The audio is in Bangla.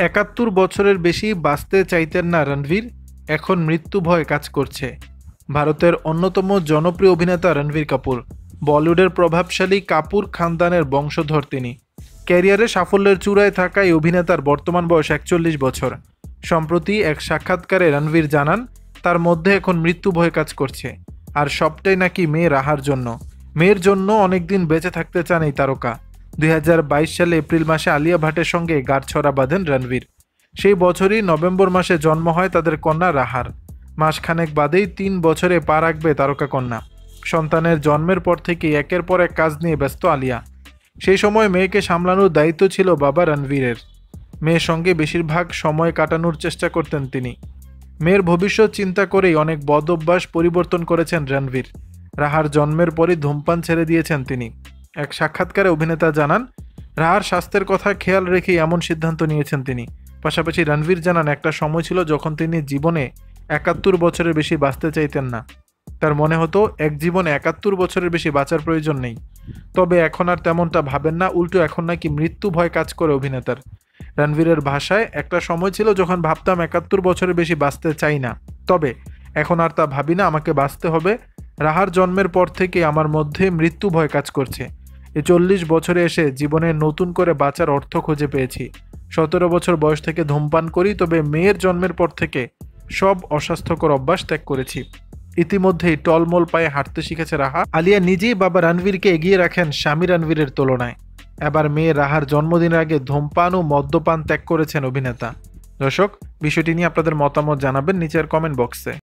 ৭১ বছরের বেশি বাঁচতে চাইতেন না রণবীর, এখন মৃত্যু ভয় কাজ করছে। ভারতের অন্যতম জনপ্রিয় অভিনেতা রণবীর কাপুর, বলিউডের প্রভাবশালী কাপুর খানদানের বংশধর তিনি। ক্যারিয়ারে সাফল্যের চূড়ায় থাকা এই অভিনেতার বর্তমান বয়স ৪১ বছর। সম্প্রতি এক সাক্ষাৎকারে রণবীর জানান, তার মধ্যে এখন মৃত্যু ভয় কাজ করছে, আর সবটাই নাকি মেয়ে রাহার জন্য। মেয়ের জন্য অনেকদিন বেঁচে থাকতে চান এই তারকা। ২০২২ সালে এপ্রিল মাসে আলিয়া ভাটের সঙ্গে গাঁটছড়া বাঁধেন রণবীর। সেই বছরই নভেম্বর মাসে জন্ম হয় তাদের কন্যা রাহার। মাসখানেক বাদেই ৩ বছরে পা রাখবে তারকা কন্যা। সন্তানের জন্মের পর থেকেই একের পর এক কাজ নিয়ে ব্যস্ত আলিয়া। সেই সময় মেয়েকে সামলানোর দায়িত্ব ছিল বাবা রণবীরের। মেয়ের সঙ্গে বেশিরভাগ সময় কাটানোর চেষ্টা করতেন তিনি। মেয়ের ভবিষ্যৎ চিন্তা করেই অনেক বদ অভ্যাস পরিবর্তন করেছেন রণবীর। রাহার জন্মের পরই ধূমপান ছেড়ে দিয়েছেন তিনি। এক সাক্ষাৎকারে অভিনেতা জানান, রাহার স্বাস্থ্যের কথা খেয়াল রেখেই এমন সিদ্ধান্ত নিয়েছেন তিনি। পাশাপাশি রণবীর জানান, একটা সময় ছিল যখন তিনি জীবনে ৭১ বছরের বেশি বাঁচতে চাইতেন না। তার মনে হতো এক জীবনে ৭১ বছরের বেশি বাঁচার প্রয়োজন নেই। তবে এখন আর তেমনটা ভাবেন না, উল্টো এখন নাকি মৃত্যু ভয় কাজ করে অভিনেতার। রণবীরের ভাষায়, একটা সময় ছিল যখন ভাবতাম ৭১ বছরের বেশি বাঁচতে চাই না, তবে এখন আর তা ভাবি না, আমাকে বাঁচতে হবে। রাহার জন্মের পর থেকে আমার মধ্যে মৃত্যু ভয় কাজ করছে। এই ৪০ বছরে এসে জীবনে নতুন করে বাঁচার অর্থ খুঁজে পেয়েছি। ১৭ বছর বয়স থেকে ধূমপান করি, তবে মেয়ের জন্মের পর থেকে সব অস্বাস্থ্যকর অভ্যাস ত্যাগ করেছি। ইতিমধ্যেই টলমল পায়ে হাঁটতে শিখেছে রাহা। আলিয়া নিজেই বাবা রণবীরকে এগিয়ে রাখেন স্বামী রণবীরের তুলনায়। এবার মেয়ে রাহার জন্মদিনের আগে ধূমপান ও মদ্যপান ত্যাগ করেছেন অভিনেতা। দর্শক, বিষয়টি নিয়ে আপনাদের মতামত জানাবেন নিচের কমেন্ট বক্সে।